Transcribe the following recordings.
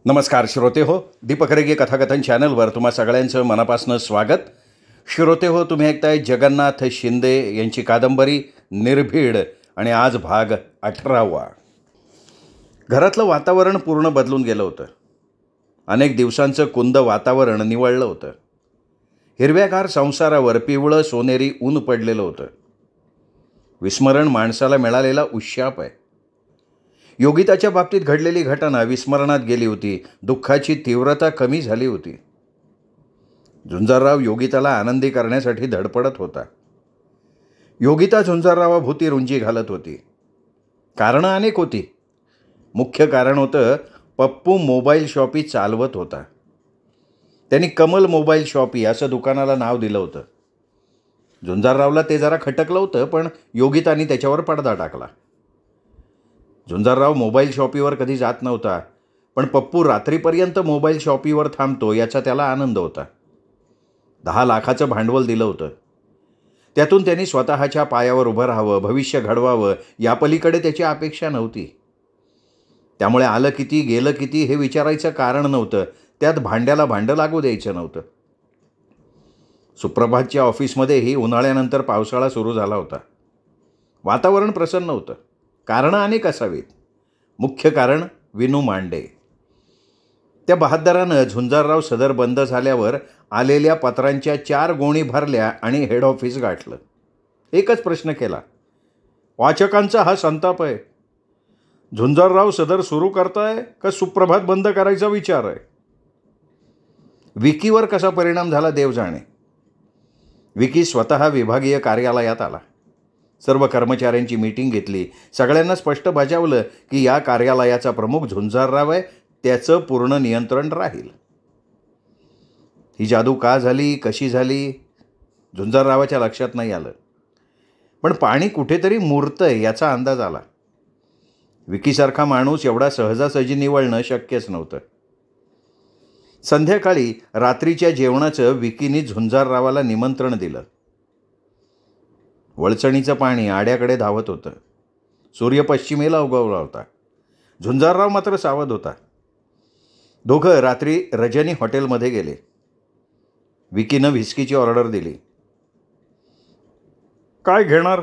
नमस्कार श्रोते हो, दीपक रेगे कथाकथन चॅनलवर तुम्हा सगळ्यांचं मनापासून स्वागत. श्रोते हो, तुम्ही ऐकताय जगन्नाथ शिंदे यांची कादंबरी निर्भीड आणि आज भाग 18वा. घरातलं वातावरण पूर्ण बदलून गेलं होतं. अनेक दिवसांचं कुंद वातावरण निवळलं होतं. हिरव्यागार संसारावर पिवळं सोनेरी ऊन पडलेलं होतं. विस्मरण माणसाला मिळालेला उशाप आहे. योगिताच्या बाबतीत घडलेली घटना विस्मरणात गेली होती. दुःखाची तीव्रता कमी झाली होती. झुंजारराव योगिताला आनंदी करण्यासाठी धडपडत होता. योगिता झुंजाररावाभोवती रुंजी घालत होती. कारणं अनेक होती. मुख्य कारण होतं पप्पू मोबाईल शॉपी चालवत होता. त्यांनी कमल मोबाईल शॉपी असं दुकानाला नाव दिलं होतं. झुंजाररावला ते जरा खटकलं होतं, पण योगितानी त्याच्यावर पडदा टाकला. झुंजारराव मोबाईल शॉपीवर कधी जात नव्हता, पण पप्पू रात्रीपर्यंत मोबाईल शॉपीवर थांबतो याचा त्याला आनंद होता. 10 लाखाचं भांडवल दिलं होतं. त्यातून त्यांनी स्वतःच्या पायावर उभं राहावं, भविष्य घडवावं, यापलीकडे त्याची अपेक्षा नव्हती. त्यामुळे आलं किती गेलं किती हे विचारायचं कारण नव्हतं. त्यात भांड्याला भांडं लागू द्यायचं नव्हतं. सुप्रभातच्या ऑफिसमध्येही उन्हाळ्यानंतर पावसाळा सुरू झाला होता. वातावरण प्रसन्न होतं. कारणं अनेक असावीत. मुख्य कारण विनू मांडे. त्या बहादरानं झुंजारराव सदर बंद झाल्यावर आलेल्या पत्रांच्या 4 गोणी भरल्या आणि हेड ऑफिस गाठलं. एकच प्रश्न केला, वाचकांचा हा संताप आहे. झुंजारराव सदर सुरू करताय का सुप्रभात बंद करायचा विचार आहे? विकीवर कसा परिणाम झाला देव जाणे. विकी स्वतः विभागीय कार्यालयात आला. सर्व कर्मचाऱ्यांची मीटिंग घेतली. सगळ्यांना स्पष्ट बजावलं की या कार्यालयाचा प्रमुख झुंजारराव आहे, त्याचं पूर्ण नियंत्रण राहील. ही जादू का झाली, कशी झाली, झुंजाररावाच्या लक्षात नाही आलं. पण पाणी कुठेतरी मुरतंय याचा अंदाज आला. विकीसारखा माणूस एवढा सहजासहजी निवळणं शक्यच नव्हतं. संध्याकाळी रात्रीच्या जेवणाचं विकीनी झुंजाररावाला निमंत्रण दिलं. वळचणीचं पाणी आड्याकडे धावत होतं. सूर्य पश्चिमेला उगवला होता. झुंजारराव मात्र सावध होता. दोघं रात्री रजनी हॉटेलमध्ये गेले. विकीनं व्हिस्कीची ऑर्डर दिली. काय घेणार?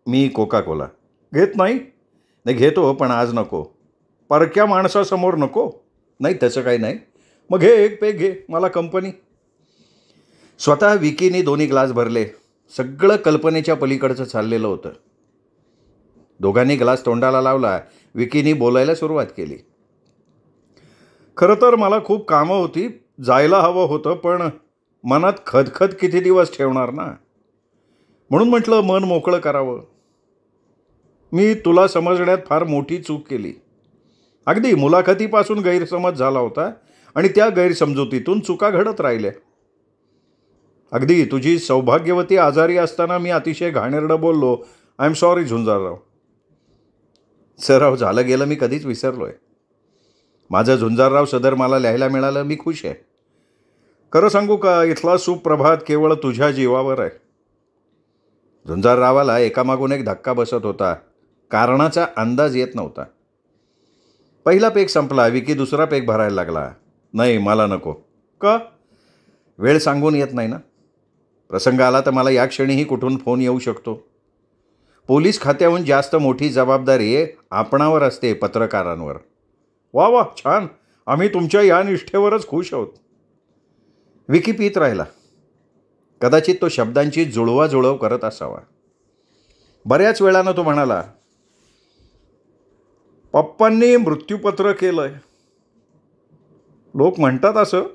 मी कोका कोला. घेत नाही? नाही घेतो, पण आज नको. परक्या माणसासमोर नको. नाही तसं काही नाही. मग घे, एक पेग घे, मला कंपनी. स्वतः विकीनी 2 ग्लास भरले. सगळं कल्पनेच्या पलीकडचं चाललेलं होतं. दोघांनी ग्लास तोंडाला लावला. विकीनी बोलायला सुरुवात केली. खरं तर मला खूप कामं होती, जायला हवं होतं, पण मनात खदखद किती दिवस ठेवणार ना, म्हणून म्हटलं मन मोकळं करावं. मी तुला समजण्यात फार मोठी चूक केली. अगदी मुलाखतीपासून गैरसमज झाला होता आणि त्या गैरसमजुतीतून चुका घडत राहिल्या. अगदी तुझी सौभाग्यवती आजारी असताना मी अतिशय घाणेरडं बोललो. I am sorry Jhunjarrao. सराव झालं गेलं मी कधीच विसरलोय. माझं झुंजारराव सदर मला लिहायला मिळालं, मी खुश आहे. खरं सांगू का, इथला सुप्रभात केवळ तुझ्या जीवावर आहे. झुंजाररावाला एकामागून एक धक्का बसत होता. कारणाचा अंदाज येत नव्हता. पहिला पेग संपला. विकी दुसरा पेग भरायला लागला. नाही, मला नको. का? वेळ सांगून येत नाही ना. प्रसंग आला तर मला या क्षणीही कुठून फोन येऊ शकतो. पोलीस खात्याहून जास्त मोठी जबाबदारी आपणावर असते, पत्रकारांवर. वा वा, छान. आम्ही तुमच्या या निष्ठेवरच खुश आहोत. विकी पीत राहिला. कदाचित तो शब्दांची जुळवाजुळव करत असावा. बऱ्याच वेळानं तो म्हणाला, पप्पांनी मृत्यूपत्र केलंय. लोक म्हणतात असं,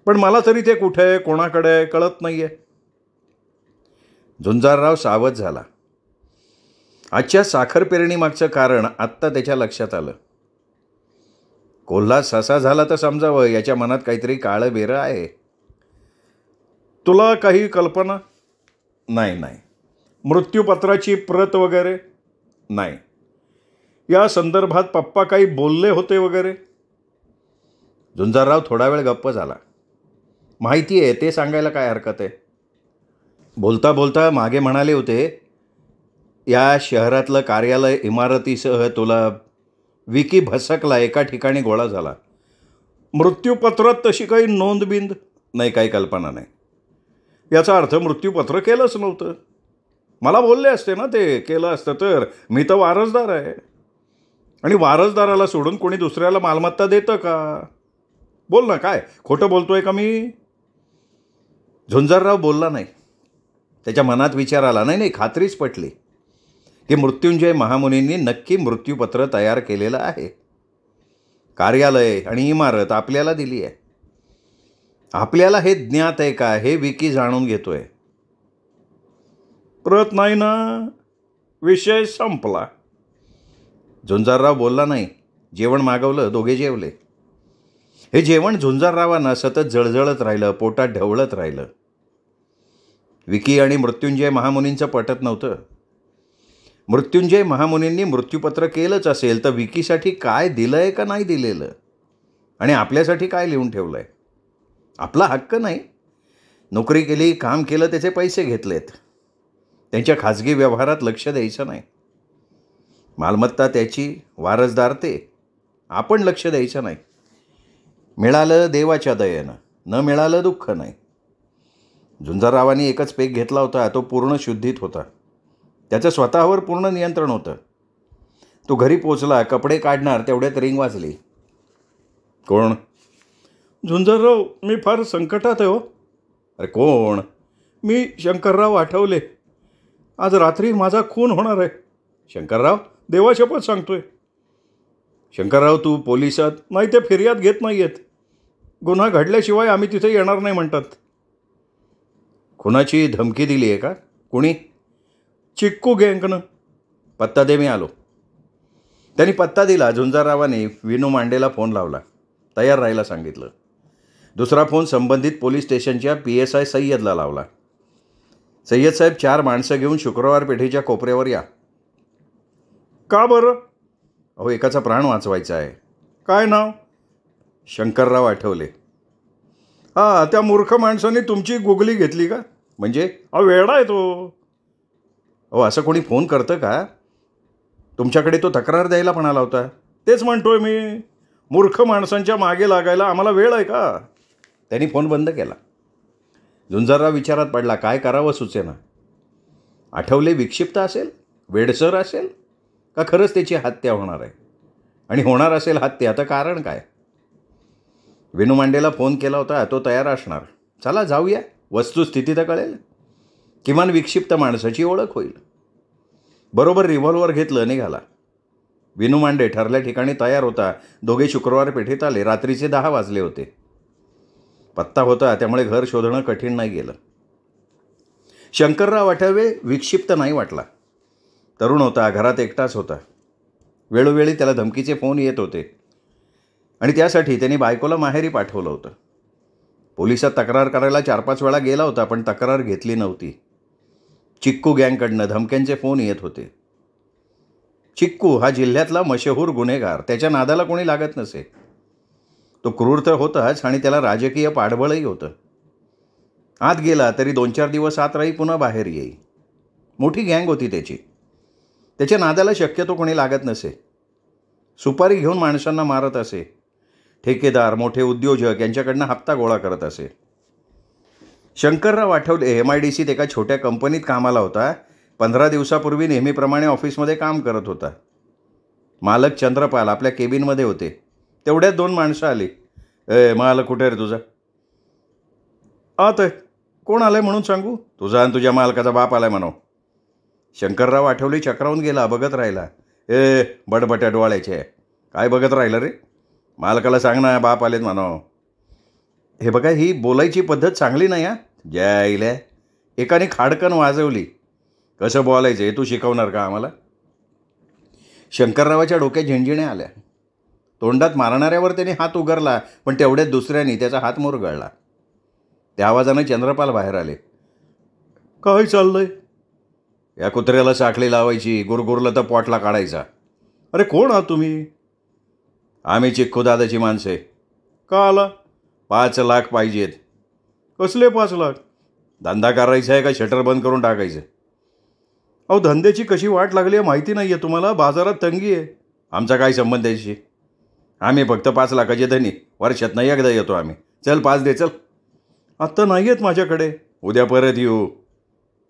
पण मला तरी ते कुठे कोणाकडे कळत नाही आहे. झुंजारराव सावध झाला. आजच्या साखर पेरणीमागचं कारण आत्ता त्याच्या लक्षात आलं. कोल्हा ससा झाला तर समजावं, याच्या मनात काहीतरी काळं बेरं आहे. तुला काही कल्पना? नाही. मृत्यूपत्राची प्रत वगैरे? नाही. या संदर्भात पप्पा काही बोलले होते वगैरे? झुंजारराव थोडा वेळ गप्प झाला. माहिती आहे, ते सांगायला काय हरकत आहे. बोलता बोलता मागे म्हणाले होते, या शहरातलं कार्यालय इमारतीसह तुला विकी भसकला, एका ठिकाणी गोळा झाला. मृत्यूपत्रात तशी काही नोंदबिंद नाही, काही कल्पना नाही. याचा अर्थ मृत्यूपत्र केलंच नव्हतं. मला बोलले असते ना, ते केलं असतं तर. मी तर वारसदार आहे, आणि वारसदाराला सोडून कोणी दुसऱ्याला मालमत्ता देतं का? बोल ना, काय खोटं बोलतोय का मी? झुंजारराव बोलला नाही. त्याच्या मनात विचार आला, नाही, खात्रीच पटली की मृत्युंजय महामुनींनी नक्की मृत्यूपत्र तयार केलेलं आहे. कार्यालय आणि इमारत आपल्याला दिली आहे. आपल्याला हे ज्ञात आहे का, हे विकी जाणून घेतोय. प्रत नाही ना, विषय संपला. झुंजारराव बोलला नाही. जेवण मागवलं, दोघे जेवले. हे जेवण झुंजाररावांना सतत जळजळत राहिलं, पोटात ढवळत राहिलं. विकी आणि मृत्युंजय महामुनींचं पटत नव्हतं. मृत्युंजय महामुनींनी मृत्यूपत्र केलंच असेल तर विकीसाठी काय दिलं आहे का नाही दिलेलं, आणि आपल्यासाठी काय लिहून ठेवलं आहे? आपला हक्क नाही. नोकरी केली, काम केलं, त्याचे पैसे घेतलेत. त्यांच्या खाजगी व्यवहारात लक्ष द्यायचं नाही. मालमत्ता त्याची, वारसदार ते. आपण लक्ष द्यायचं नाही. मिळालं देवाच्या दयेनं, न मिळालं दुःख नाही. झुंजाररावांनी एकच पेग घेतला होता, तो पूर्ण शुद्धीत होता. त्याचं स्वतःवर पूर्ण नियंत्रण होतं. तो घरी पोचला, कपडे काढणार तेवढ्यात रिंग वाजली. कोण? झुंजारराव, मी फार संकटात आहे हो. अरे कोण? मी शंकरराव आठवले. आज रात्री माझा खून होणार आहे. शंकरराव? देवाशपथ सांगतोय. शंकरराव, तू पोलिसात? नाही, ते फिर्याद घेत नाही आहेत. गुन्हा घडल्याशिवाय आम्ही तिथे येणार नाही म्हणतात. खुनाची धमकी दिली आहे का? कुणी? चिक्कू गँगनं. पत्ता दे, मी आलो. त्यांनी पत्ता दिला. झुंजाररावांनी विनू मांडेला फोन लावला. तयार राहायला सांगितलं. दुसरा फोन संबंधित पोलीस स्टेशनच्या PSI सय्यदला लावला. सय्यद साहेब, 4 माणसं घेऊन शुक्रवार पेठेच्या कोपऱ्यावर या. का बरं? अहो, एकाचा प्राण वाचवायचा आहे. काय नाव? शंकरराव आठवले. हां, त्या मूर्ख माणसाने तुमची गुगली घेतली का? म्हणजे? अहो, वेडा आहे तो. अहो, असं कोणी फोन करतं का? तुमच्याकडे तो तक्रार द्यायला पण आला होता. तेच म्हणतोय मी. मूर्ख माणसांच्या मागे लागायला आम्हाला वेळ आहे का? त्यांनी फोन बंद केला. झुंजारराव विचारात पडला. काय करावं सुचेना. आठवले विक्षिप्त असेल, वेडसर असेल, का खरंच त्याची हत्या होणार आहे? आणि होणार असेल हत्या तर कारण काय? विनू मांडेला फोन केला होता, तो तयार असणार. चला जाऊया, वस्तुस्थिती तर कळेल. किमान विक्षिप्त माणसाची ओळख होईल. बरोबर रिव्हॉल्वर घेतलं, निघाला. विनू मांडे ठरल्या ठिकाणी तयार होता. दोघे शुक्रवार पेठेत आले. रात्रीचे 10 वाजले होते. पत्ता होता, त्यामुळे घर शोधणं कठीण नाही गेलं. शंकरराव आठवले विक्षिप्त नाही वाटला. तरुण होता, घरात एकटाच होता. वेळोवेळी त्याला धमकीचे फोन येत होते, आणि त्यासाठी त्यांनी बायकोला माहेरी पाठवलं होतं. पोलिसात तक्रार करायला 4-5 वेळा गेला होता, पण तक्रार घेतली नव्हती. चिक्कू गँगकडनं धमक्यांचे फोन येत होते. चिक्कू हा जिल्ह्यातला मशहूर गुन्हेगार. त्याच्या नादाला कोणी लागत नसे. तो क्रूर तर होताच, आणि त्याला राजकीय पाठबळही होतं. आत गेला तरी 2-4 दिवस आत राही, पुन्हा बाहेर येई. मोठी गँग होती त्याची. त्याच्या नादाला शक्यतो कोणी लागत नसे. सुपारी घेऊन माणसांना मारत असे. ठेकेदार, मोठे उद्योजक यांच्याकडनं हप्ता गोळा करत असे. शंकरराव आठवले MIDCत एका छोट्या कंपनीत कामाला होता. 15 दिवसापूर्वी नेहमीप्रमाणे ऑफिसमध्ये काम करत होता. मालक चंद्रपाल आपल्या केबिनमध्ये होते. तेवढ्यात 2 माणसं आली. मालक कुठे रे तुझा? आत आहे. कोण आलंय म्हणून सांगू? तुझा आणि तुझ्या मालकाचा बाप आलाय म्हणाव. शंकरराव आठवले चक्रावून गेला, बघत राहिला. बडबट्या डोळ्याचे, काय बघत राहिलं रे? मालकाला सांग ना, बाप आलेत म्हणाव. हे बघा, ही बोलायची पद्धत चांगली नाही. जयले एकाने खाडकन वाजवली. कसं बोलायचं हे तू शिकवणार का आम्हाला? शंकररावाच्या डोक्यात झिणझिण्या आल्या. तोंडात मारणाऱ्यावर त्याने हात उगारला, पण तेवढ्यात दुसऱ्याने त्याचा हात मुरगळला. त्या आवाजाने चंद्रपाल बाहेर आले. काय चाललंय? या कुत्र्याला साखळी लावायची, गुरगुरलं तर पोटला काढायचा. अरे कोण आहात तुम्ही? आम्ही चिक्कू दादाची माणसे. का आला? 5 लाख पाहिजेत. कसले 5 लाख? धंदा करायचा आहे का शटर बंद करून टाकायचं? अहो, धंद्याची कशी वाट लागली आहे माहिती नाही आहे तुम्हाला? बाजारात तंगी आहे. आमचा काय संबंध त्याशी? आम्ही फक्त 5 लाखाचे धनी, वर्षातनं एकदा येतो आम्ही. चल 5 दे चल. आत्ता नाही आहेत माझ्याकडे. उद्या परत येऊ.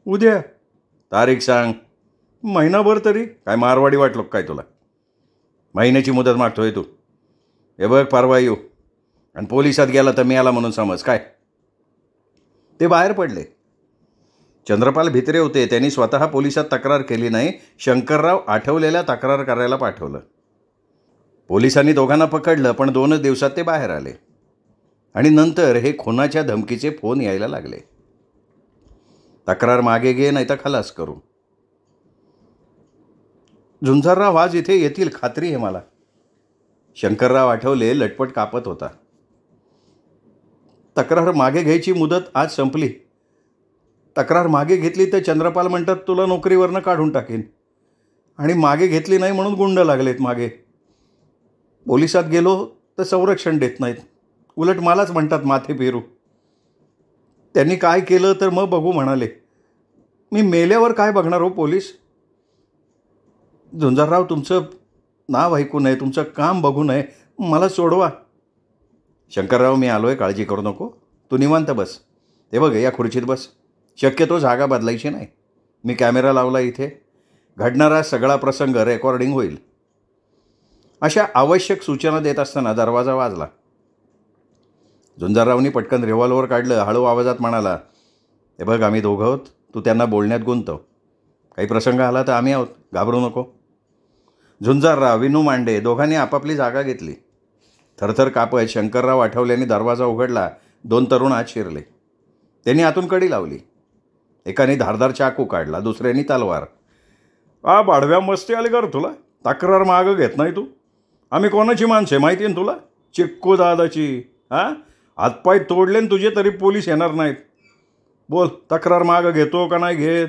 उद्या? तारीख सांग. महिनाभर तरी. काय मारवाडी वाटलो काय तुला? महिन्याची मुदत मागतोय तू? हे बघ, परवा येऊ. आणि पोलिसात गेला तर मी आला म्हणून समज काय. ते बाहेर पडले. चंद्रपाल भित्रे होते. त्यांनी स्वतः पोलिसात तक्रार केली नाही, शंकरराव आठवलेल्या तक्रार करायला पाठवलं. पोलिसांनी दोघांना पकडलं, पण 2च दिवसात ते बाहेर आले. आणि नंतर हे खुनाच्या धमकीचे फोन यायला लागले. तक्रार मागे घे नाही तर खलास करू. झुंजारराव आज इथे येतील, खात्री आहे मला. शंकरराव आठवले लटपट कापत होता. तक्रार मागे घ्यायची मुदत आज संपली. तक्रार मागे घेतली तर चंद्रपाल म्हणतात तुला नोकरीवरनं काढून टाकेन. आणि मागे घेतली नाही म्हणून गुंड लागलेत मागे. पोलिसात गेलो तर संरक्षण देत नाहीत, उलट मलाच म्हणतात माथे फिरू. त्यांनी काय केलं तर मग बघू म्हणाले. मी मेल्यावर काय बघणार हो पोलीस? झुंजारराव, तुमचं नाव ऐकू नये, तुमचं काम बघू नये, मला सोडवा. शंकरराव, मी आलोय, काळजी करू नको. तू निवांत बस. ते बघ, या खुर्चीत बस. शक्यतो जागा बदलायची नाही. मी कॅमेरा लावला इथे. घडणारा सगळा प्रसंग रेकॉर्डिंग होईल. अशा आवश्यक सूचना देत असताना दरवाजा वाजला. झुंजाररावनी पटकन रिव्हॉल्वर काढलं. हळू आवाजात म्हणाला, हे बघ, आम्ही दोघं आहोत. तू त्यांना बोलण्यात गुंतव. काही प्रसंग आला तर आम्ही आहोत, घाबरू नको. झुंजारराव, विनू मांडे दोघांनी आपापली जागा घेतली. थरथर कापत शंकरराव आठवल्याने दरवाजा उघडला. 2 तरुण आत शिरले. त्यांनी आतून कडी लावली. एकाने धारदार चाकू काढला, दुसऱ्याने तलवार. बाडव्या मस्ती आली कर तुला? तक्रार मागं घेत नाही तू? आम्ही कोणाची माणसे माहिती आहे तुला? चिक्कू दादाची. हातपाय तोडले न तुझे तरी पोलीस येणार नाहीत. बोल, तक्रार मागं घेतो का नाही घेत?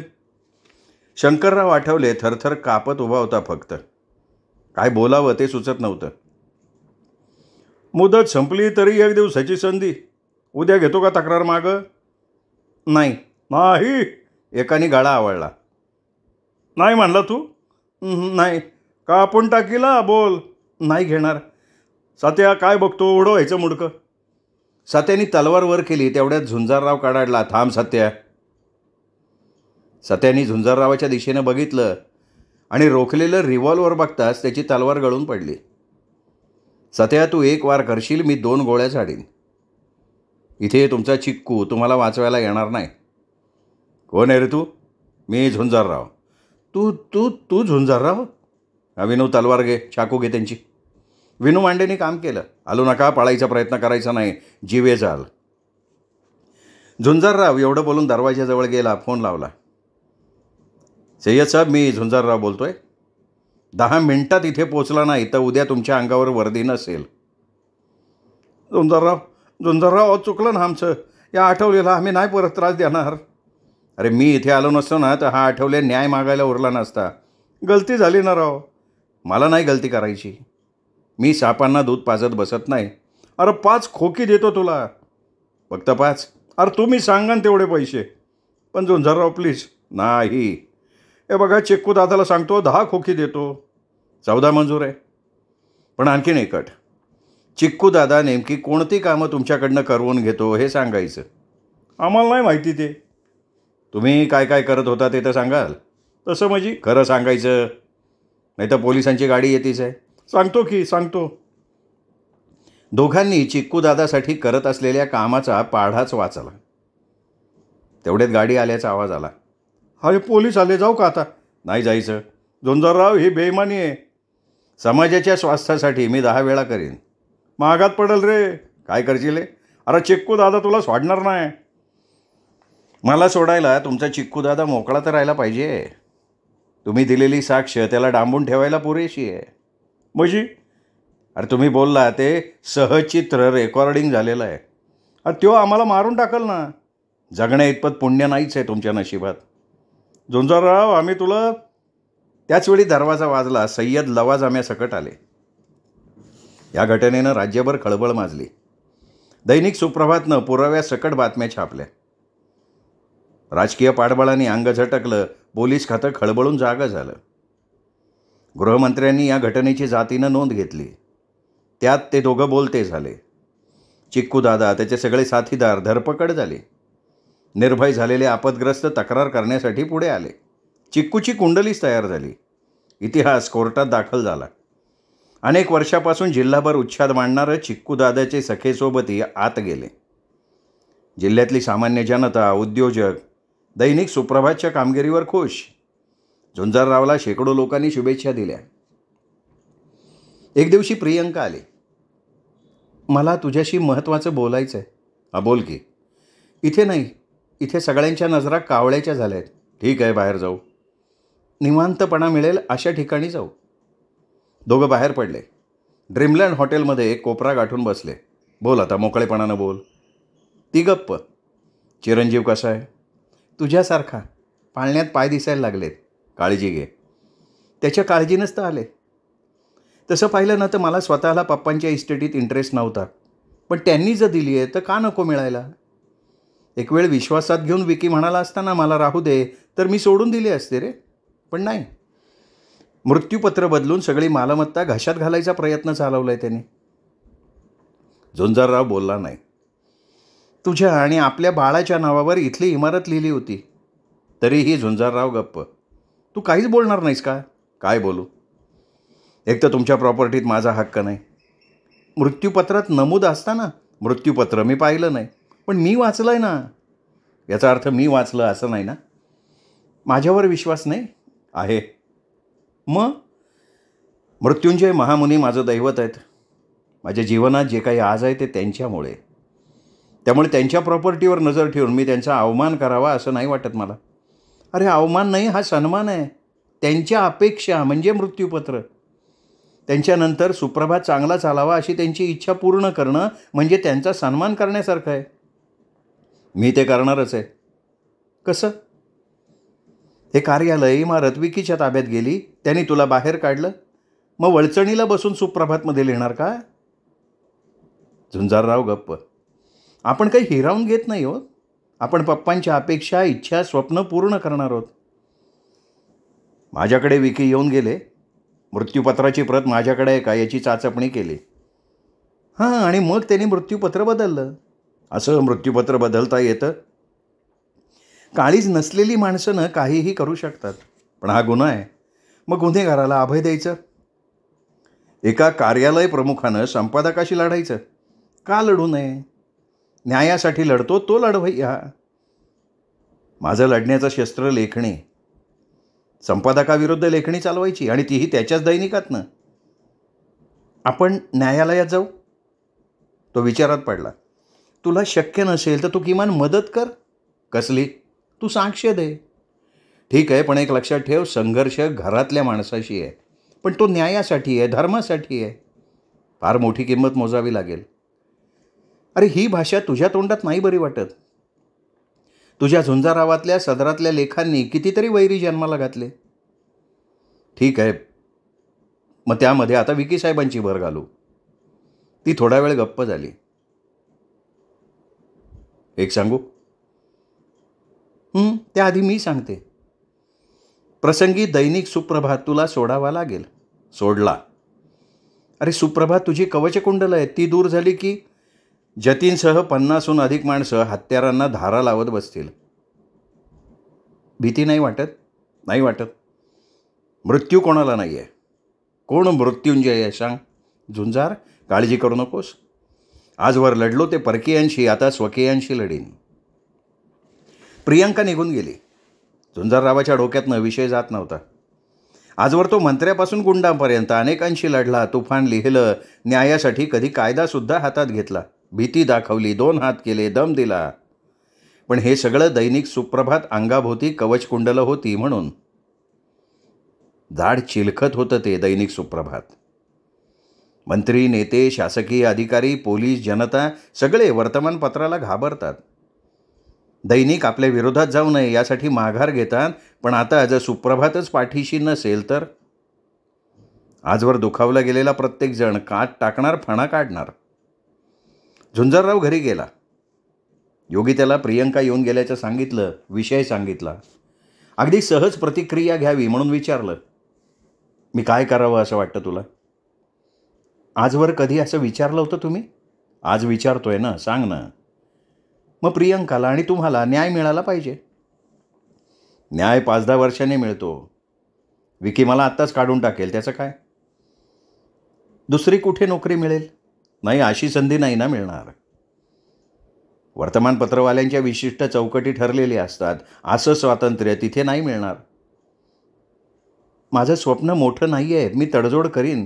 शंकरराव आठवले थरथर कापत उभा होता. फक्त काय बोलावं ते सुचत नव्हतं. मुदत संपली तरी 1 दिवसाची संधी. उद्या घेतो का तक्रार मागं? नाही. नाही, एकाने गाळा आवळला. नाही म्हणला तू? नाही. का आपण टाकीला? बोल. नाही घेणार. सात्या, काय बघतो? उडवायचं मुडकं. सात्याने तलवार वर केली. तेवढ्यात झुंजारराव काढाडला. थांब सत्या. सत्याने झुंजाररावाच्या दिशेनं बघितलं आणि रोखलेलं रिव्हॉल्वर बघताच त्याची तलवार गळून पडली. सत्या, तू 1 वार करशील, मी 2 गोळ्या झाडीन. इथे तुमचा चिक्कू तुम्हाला वाचवायला येणार नाही. कोण आहे रे तू? मी झुंजारराव. तू तू तू झुंजारराव? विनू, तलवार घे, चाकू घे त्यांची. विनू मांडेने काम केलं. आलू नका, पळायचा प्रयत्न करायचा नाही, जीवे जाल. झुंजारराव एवढं बोलून दरवाजाजवळ गेला. फोन लावला. सय्यद साहेब, मी झुंजारराव बोलतोय. 10 मिनिटात इथे पोचला नाही तर उद्या तुमच्या अंगावर वर्दी नसेल. झुंजारराव, चुकलं ना आमचं. या आठवलेला आम्ही नाही परत त्रास देणार. अरे, मी इथे आलो नसतो ना तर हा आठवले न्याय मागायला उरला नसता. गलती झाली ना राव. मला नाही गलती करायची. मी सापांना दूध पाजत बसत नाही. अरे 5 खोकी देतो तुला. फक्त 5? अरे तुम्ही सांगा ना तेवढे पैसे. पण झुंजारराव प्लीज. नाही. हे बघा, चिक्कू दादाला सांगतो 10 खोकी देतो. 14 मंजूर आहे. पण आणखीन एक अट. चिक्कू दादा नेमकी कोणती कामं तुमच्याकडनं करवून घेतो हे सांगायचं. आम्हाला नाही माहिती ते. तुम्ही काय काय करत होता ते तर सांगाल. तसं म्हणजे खरं सांगायचं, नाही तर पोलिसांची गाडी येतीच आहे. सांगतो. दोघांनी चिक्कू दादासाठी करत असलेल्या कामाचा पाढाच वाचला. तेवढ्यात गाडी आल्याचा आवाज आला. अरे, पोलीस आले, जाऊ का आता? नाही जायचं. झुंजारराव, ही बेईमानी आहे. समाजाच्या स्वास्थ्यासाठी मी 10 वेळा करीन. महागात पडेल रे. काय करशील? अरे चिक्कू दादा तुला सोडणार नाही. मला सोडायला तुमचा चिक्कू दादा मोकळा तर राहायला पाहिजे. तुम्ही दिलेली साक्ष त्याला डांबून ठेवायला पुरेशी आहे. म्हणजे? अरे तुम्ही बोलला ते सहचित्र रेकॉर्डिंग झालेलं आहे. अरे तो आम्हाला मारून टाकल ना. जगण्या इतपत पुण्य नाहीच आहे तुमच्या नशिबात. झुंजारराव, आम्ही तुला. त्याचवेळी दरवाजा वाजला. सय्यद लवाजम्यासकट आले. या घटनेनं राज्यभर खळबळ माजली. दैनिक सुप्रभातनं पुराव्यासकट बातम्या छापल्या. राजकीय पाठबळाने अंग झटकलं. पोलीस खातं खळबळून जागं झालं. गृहमंत्र्यांनी या घटनेची जातीनं नोंद घेतली. त्यात ते दोघं बोलते झाले. चिक्कूदादा, त्याचे सगळे साथीदार धरपकड झाले. निर्भय झालेले आपदग्रस्त तक्रार करण्यासाठी पुढे आले. चिक्कूची कुंडलीच तयार झाली. इतिहास कोर्टात दाखल झाला. अनेक वर्षापासून जिल्हाभर उच्छाद मांडणारं चिक्कूदादाचे सखेसोबती आत गेले. जिल्ह्यातली सामान्य जनता, उद्योजक दैनिक सुप्रभातच्या कामगिरीवर खुश. झुंजाररावला शेकडो लोकांनी शुभेच्छा दिल्या. एक दिवशी प्रियंका आली. मला तुझ्याशी महत्त्वाचं बोलायचं आहे. हा बोल की. इथे नाही, इथे सगळ्यांच्या नजरा कावळ्याच्या झाल्या आहेत. ठीक आहे, बाहेर जाऊ. निवांतपणा मिळेल अशा ठिकाणी जाऊ. दोघं बाहेर पडले. ड्रीमलँड हॉटेलमध्ये एक कोपरा गाठून बसले. बोल आता, मोकळेपणानं बोल. ती गप्प. चिरंजीव कसा आहे? तुझ्यासारखा. पाळण्यात पाय दिसायला लागलेत. काळजी घे. त्याच्या काळजीनंच तर आले. तसं पाहिलं ना तर मला स्वतःला पप्पांच्या इस्टेटीत इंटरेस्ट नव्हता, पण त्यांनी जर दिली आहे तर का नको मिळायला? एक वेळ विश्वासात घेऊन विकी म्हणाला असताना मला राहू दे तर मी सोडून दिले असते रे, पण नाही. मृत्यूपत्र बदलून सगळी मालमत्ता घशात घालायचा प्रयत्न चालवला आहे त्यांनी. झुंजारराव बोलला नाही. तुझ्या आणि आपल्या बाळाच्या नावावर इथली इमारत लिहिली होती. तरीही झुंजारराव गप्प. तू काहीच बोलणार नाहीस का? काय बोलू? एक तर तुमच्या प्रॉपर्टीत माझा हक्क नाही. मृत्यूपत्रात नमूद असताना मृत्यूपत्र मी पाहिलं नाही, पण मी वाचलं आहे ना. याचा अर्थ मी वाचलं असं नाही ना? माझ्यावर विश्वास नाही आहे? मग मृत्युंजय महामुनी माझं दैवत आहेत. माझ्या जीवनात जे काही आज आहे ते त्यांच्यामुळे. त्यामुळे त्यांच्या प्रॉपर्टीवर नजर ठेवून मी त्यांचा अवमान करावा असं नाही वाटत मला. अरे अवमान नाही, हा सन्मान आहे. त्यांच्या अपेक्षा म्हणजे मृत्यूपत्र. त्यांच्यानंतर सुप्रभात चांगला चालावा अशी त्यांची इच्छा पूर्ण करणं म्हणजे त्यांचा सन्मान करण्यासारखं आहे. मी ते करणारच आहे. कसं? हे कार्यालय इमारत विकीच्या ताब्यात गेली, त्यांनी तुला बाहेर काढलं, मग वळचणीला बसून सुप्रभातमध्ये लिहिणार का? झुंजारराव गप्प. आपण काही हिरावून घेत नाही आहोत. आपण पप्पांच्या अपेक्षा, इच्छा, स्वप्न पूर्ण करणार आहोत. माझ्याकडे विकी येऊन गेले. मृत्यूपत्राची प्रत माझ्याकडे आहे का याची चाचपणी केली. हां, आणि मग त्यांनी मृत्यूपत्र बदललं. असं मृत्यूपत्र बदलता येतं? काळीज नसलेली माणसं काहीही करू शकतात, पण हा गुन्हा आहे. मग गुन्हेगाराला अभय द्यायचं? एका कार्यालय प्रमुखानं संपादकाशी लढायचं? का लढू नये? न्यायासाठी लढतो तो लढवय्या. माझं लढण्याचं शस्त्र लेखणी. संपादकाविरुद्ध लेखणी चालवायची, आणि तीही त्याच्याच दैनिकातनं. आपण न्यायालयात जाऊ? तो विचारात पडला. तुला शक्य नसेल तर तू किमान मदत कर. कसली? तू साक्ष दे. ठीक आहे, पण एक लक्षात ठेव, संघर्ष घरातल्या माणसाशी आहे, पण तो न्यायासाठी आहे, धर्मासाठी आहे. फार मोठी किंमत मोजावी लागेल. अरे ही भाषा तुझ्या तोंडात नाही बरी वाटत. तुझ्या झुंजारावातल्या सदरातल्या लेखांनी कितीतरी वैरी जन्माला घातले. ठीक आहे, मग त्यामध्ये आता विकी साहेबांची भर घालू. ती थोडा वेळ गप्प झाली. एक सांगू? त्याआधी मी सांगते. प्रसंगी दैनिक सुप्रभात तुला सोडावा लागेल. सोडला. अरे सुप्रभात तुझी कवचकुंडल आहे, ती दूर झाली की जतीनसह 50हून अधिक माणसं हत्यारांना धारा लावत बसतील. भीती नाही वाटत? नाही वाटत. मृत्यू कोणाला नाही आहे. कोण मृत्युंजय आहे सांग? झुंजार, काळजी करू नकोस. आजवर लढलो ते परकीयांशी, आता स्वकीयांशी लढीन. प्रियंका निघून गेली. झुंजाररावाच्या डोक्यातनं विषय जात नव्हता. आजवर तो मंत्र्यापासून गुंडांपर्यंत अनेकांशी लढला, तुफान लिहिलं, न्यायासाठी कधी कायदासुद्धा हातात घेतला, भीती दाखवली, 2 हात केले, दम दिला. पण हे सगळं दैनिक सुप्रभात अंगाभोवती कवचकुंडलं होती म्हणून. जाड चिलखत होतं ते दैनिक सुप्रभात. मंत्री, नेते, शासकीय अधिकारी, पोलीस, जनता सगळे वर्तमानपत्राला घाबरतात. दैनिक आपल्या विरोधात जाऊ नये यासाठी माघार घेतात, पण आता जर सुप्रभातच पाठीशी नसेल तर आजवर दुखावला गेलेला प्रत्येकजण काट टाकणार, फणा काढणार. झुंजारराव घरी गेला. योगी त्याला प्रियंका येऊन गेल्याचं सांगितलं, विषय सांगितला. अगदी सहज प्रतिक्रिया घ्यावी म्हणून विचारलं, मी काय करावं असं वाटतं तुला? आजवर कधी असं विचारलं होतं तुम्ही? आज विचारतोय ना, सांग ना. मग प्रियंकाला आणि तुम्हाला न्याय मिळाला पाहिजे. न्याय 5-10 वर्षांनी मिळतो. विकी मला आत्ताच काढून टाकेल, त्याचं काय? दुसरी कुठे नोकरी मिळेल? नाही, अशी संधी नाही ना मिळणार. वर्तमानपत्रवाल्यांच्या विशिष्ट चौकटी ठरलेली असतात. असं स्वातंत्र्य तिथे नाही मिळणार. माझं स्वप्न मोठं नाही आहे. मी तडजोड करीन.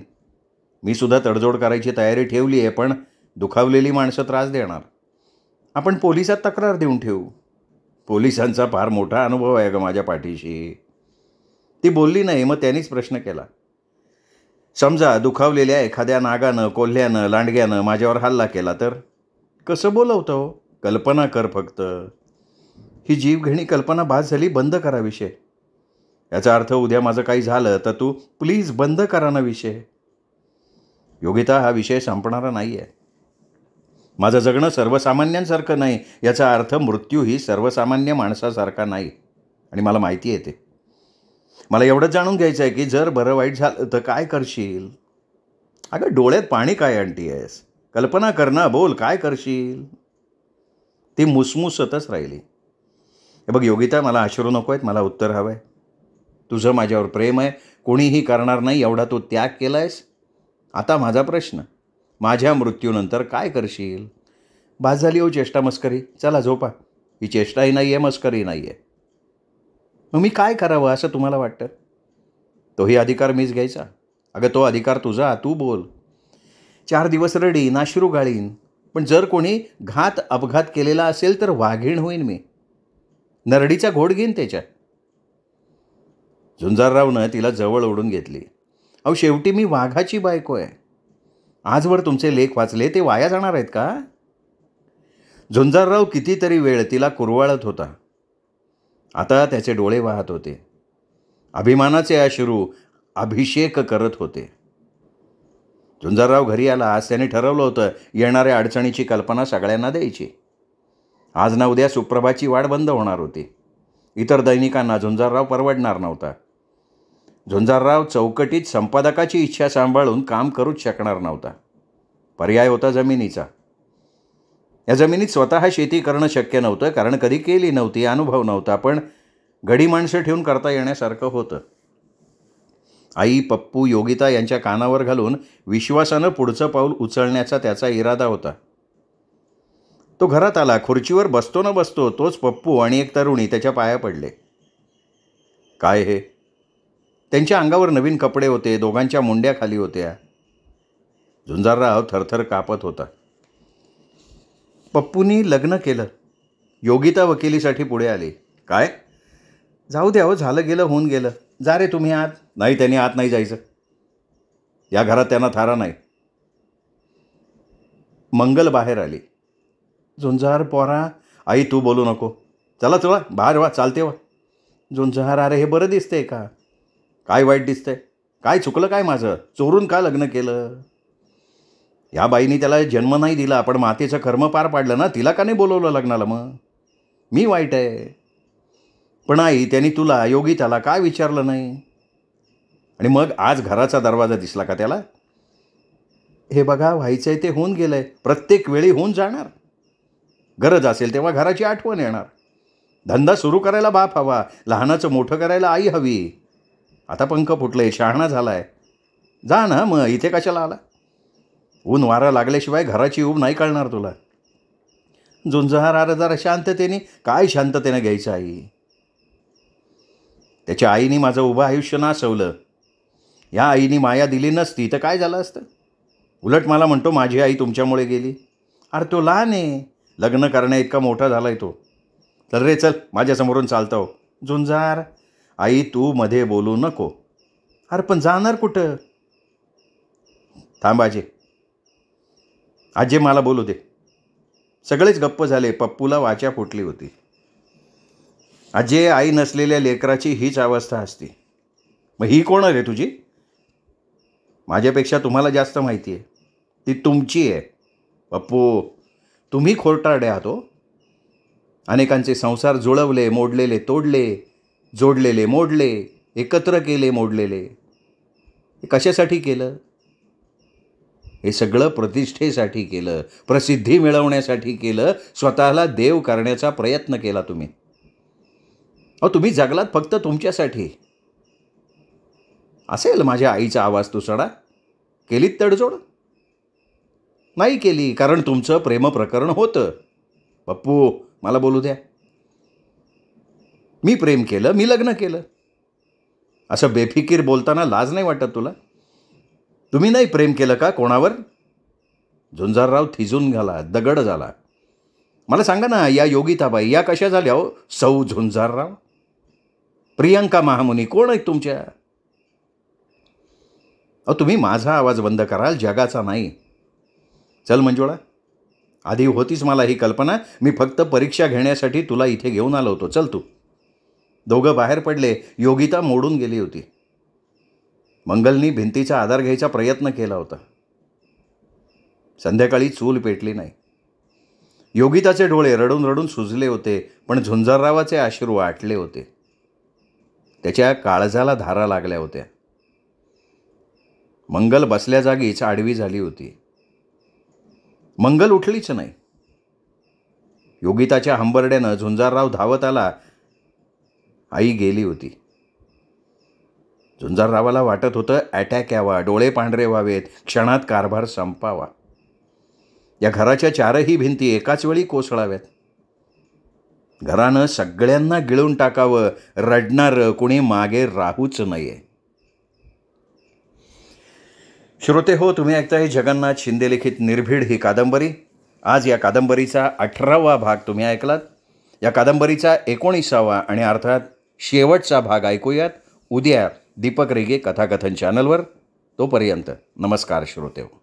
मी सुद्धा तडजोड करायची तयारी ठेवली आहे, पण दुखावलेली माणसं त्रास देणार. आपण पोलिसात तक्रार देऊन ठेवू. पोलिसांचा फार मोठा अनुभव आहे ग माझ्या पाठीशी. ती बोलली नाही. मग त्यांनीच प्रश्न केला. समजा दुखावलेल्या एखाद्या नागानं, कोल्ह्यानं, लांडग्यानं माझ्यावर हल्ला केला तर? कसं बोलवतो? कल्पना कर फक्त. ही जीवघेणी कल्पना बाद झाली. बंद करा विषय. याचा अर्थ उद्या माझं काही झालं तर तू प्लीज बंद करा ना विषय. योगिता, हा विषय संपणारा नाही आहे. माझं जगणं सर्वसामान्यांसारखं नाही, याचा अर्थ मृत्यूही सर्वसामान्य माणसासारखा नाही. आणि मला माहिती आहे ते. मला एवढंच जाणून घ्यायचं आहे की जर बरं वाईट झालं तर काय करशील? अगं, डोळ्यात पाणी काय आणती आहेस? कल्पना कर ना, बोल, काय करशील? ती मुसमुसतच राहिली. हे बघ योगिता, मला अश्रू नको आहेत, मला उत्तर हवं आहे. तुझं माझ्यावर प्रेम आहे, कोणीही करणार नाही एवढा तू त्याग केला आहेस. आता माझा प्रश्न, माझ्या मृत्यूनंतर काय करशील? बास झाली हो चेष्टा मस्करी. चला झोपा. ही चेष्टाही नाही आहे, मस्करी नाही आहे. मग मी काय करावं असं तुम्हाला वाटतं? तोही अधिकार मीच घ्यायचा? अगं, तो अधिकार तुझा, तू बोल. 4 दिवस रडीन, अश्रू गाळीन, पण जर कोणी अपघात केलेला असेल तर वाघीण होईन मी. नरडीचा घोट घेईन त्याच्या. झुंजाररावनं तिला जवळ ओढून घेतली. अहो, शेवटी मी वाघाची बायको आहे. आजवर तुमचे लेख वाचले ते वाया जाणार आहेत का? झुंजारराव कितीतरी वेळ तिला कुरवाळत होता. आता त्याचे डोळे वाहत होते. अभिमानाचे अश्रू अभिषेक करत होते. झुंजारराव घरी आला. आज त्याने ठरवलं होतं येणाऱ्या अडचणीची कल्पना सगळ्यांना द्यायची. आज ना उद्या सुप्रभाची वाट बंद होणार होती. इतर दैनिकांना झुंजारराव परवडणार नव्हता. झुंजारराव चौकटीत संपादकाची इच्छा सांभाळून काम करूच शकणार नव्हता. पर्याय होता जमिनीचा. या जमिनीत स्वतः शेती करणं शक्य नव्हतं, कारण कधी केली नव्हती, अनुभव नव्हता. पण गडी माणसं ठेवून करता येण्यासारखं होतं. आई, पप्पू, योगिता यांच्या कानावर घालून विश्वासानं पुढचं पाऊल उचलण्याचा त्याचा इरादा होता. तो घरात आला. खुर्चीवर बसतो न बसतो तोच पप्पू आणि एक तरुणी त्याच्या पाया पडले. काय हे? त्यांच्या अंगावर नवीन कपडे होते. दोघांच्या मुंड्या खाली होत्या. झुंजारराव थरथर कापत होता. पप्पूनी लग्न केलं. योगिता वकिलीसाठी पुढे आली. काय? जाऊ द्या हो, झालं गेलं होऊन गेलं. जा रे तुम्ही आत. नाही, त्यांनी आत नाही जायचं. या घरात त्यांना थारा नाही. मंगल बाहेर आली. झुंजार पोरा. आई, तू बोलू नको. चला चला बाहेर वा, चालते वा. झुंजार, अरे हे बरं दिसतंय का? काय वाईट दिसतंय? काय चुकलं काय माझं? चोरून का लग्न केलं? या बाईनी त्याला जन्म नाही दिला, पण मातेचं कर्म पार पाडलं ना. तिला का नाही बोलवलं लग्नाला? मग मी वाईट आहे? पण आई, त्यांनी तुला, योगिताला काय विचारलं नाही? आणि मग आज घराचा दरवाजा दिसला का त्याला? हे बघा, व्हायचंय ते होऊन गेलंय. प्रत्येक वेळी होऊन जाणार. गरज असेल तेव्हा घराची आठवण येणार. धंदा सुरू करायला बाप हवा. लहानाचं मोठं करायला आई हवी. आता पंख फुटले, शहाणा झालाय. जा ना मग, इथे कशाला आला? ऊन वारा लागल्याशिवाय घराची ऊब नाही कळणार तुला. झुंजार, अरे जरा शांततेने. काय शांततेने घ्यायचं आई? त्याच्या आईने माझं उभं आयुष्य नासवलं. या आईने माया दिली नसती तर काय झालं असतं? उलट मला म्हणतो माझी आई तुमच्यामुळे गेली. अरे तो लहान आहे. लग्न करण्या इतका मोठा झालाय तो. चल रे चल, माझ्यासमोरून चालता हो. झुंजार, आई तू मध्ये बोलू नको. अरे पण जाणार कुठं? थांब आजे. आजे मला बोलू दे. सगळेच गप्प झाले. पप्पूला वाचा फुटली होती. आजे, आई नसलेल्या लेकराची हीच अवस्था असते. मग ही कोण रे तुझी? माझ्यापेक्षा तुम्हाला जास्त माहिती आहे. ती तुमची आहे. पप्पू, तुम्ही खोटारडे आहात हो. अनेकांचे संसार जुळवले, मोडलेले तोडले, जोडलेले मोडले, एकत्र केले, मोडलेले. हे कशासाठी केलं? हे सगळं प्रतिष्ठेसाठी केलं, प्रसिद्धी मिळवण्यासाठी केलं, स्वतःला देव करण्याचा प्रयत्न केला तुम्ही. तुम्ही जगलात फक्त तुमच्यासाठी. असेल माझ्या आईचा आवाज तुसडा, केलीत तडजोड? नाही केली, कारण तुमचं प्रेमप्रकरण होतं. पप्पू, मला बोलू द्या. मी प्रेम केलं, मी लग्न केलं. असं बेफिकीर बोलताना लाज नाही वाटत तुला? तुम्ही नाही प्रेम केलं का कोणावर? झुंजारराव थिजून गेला, दगड झाला. मला सांगा ना, या योगिताबाई या कशा झाल्या हो? सौ झुंजारराव, प्रियंका महामुनी कोण आहेत तुमच्या? तुम्ही माझा आवाज बंद कराल, जगाचा नाही. चल मंजुळा, आधी होतीच मला ही कल्पना. मी फक्त परीक्षा घेण्यासाठी तुला इथे घेऊन आलो होतो. चल तू. दोघं बाहेर पडले. योगिता मोडून गेली होती. मंगलनी भिंतीचा आधार घ्यायचा प्रयत्न केला होता. संध्याकाळी चूल पेटली नाही. योगिताचे डोळे रडून रडून सुजले होते, पण झुंजाररावाचे अश्रू आटले होते. त्याच्या काळजाला धारा लागल्या होत्या. मंगल बसल्या जागीच आडवी झाली होती. मंगल उठलीच नाही. योगिताच्या हंबरड्यानं झुंजारराव धावत आला. आई गेली होती. झुंजाररावाला वाटत होतं अटॅक यावा, डोळे पांढरे व्हावेत, क्षणात कारभार संपावा. या घराच्या चारही भिंती एकाच वेळी कोसळाव्यात. घरानं सगळ्यांना गिळून टाकावं, रडणारं कुणी मागे राहूच नये. श्रोते हो, तुम्ही ऐकताय जगन्नाथ शिंदे लिखित निर्भीड ही कादंबरी. आज या कादंबरीचा 18वा भाग तुम्ही ऐकलात. या कादंबरीचा 19वा आणि अर्थात शेवटचा भाग ऐकूयात उद्या दीपक रेगे कथाकथन चॅनलवर. तोपर्यंत नमस्कार श्रोते हो.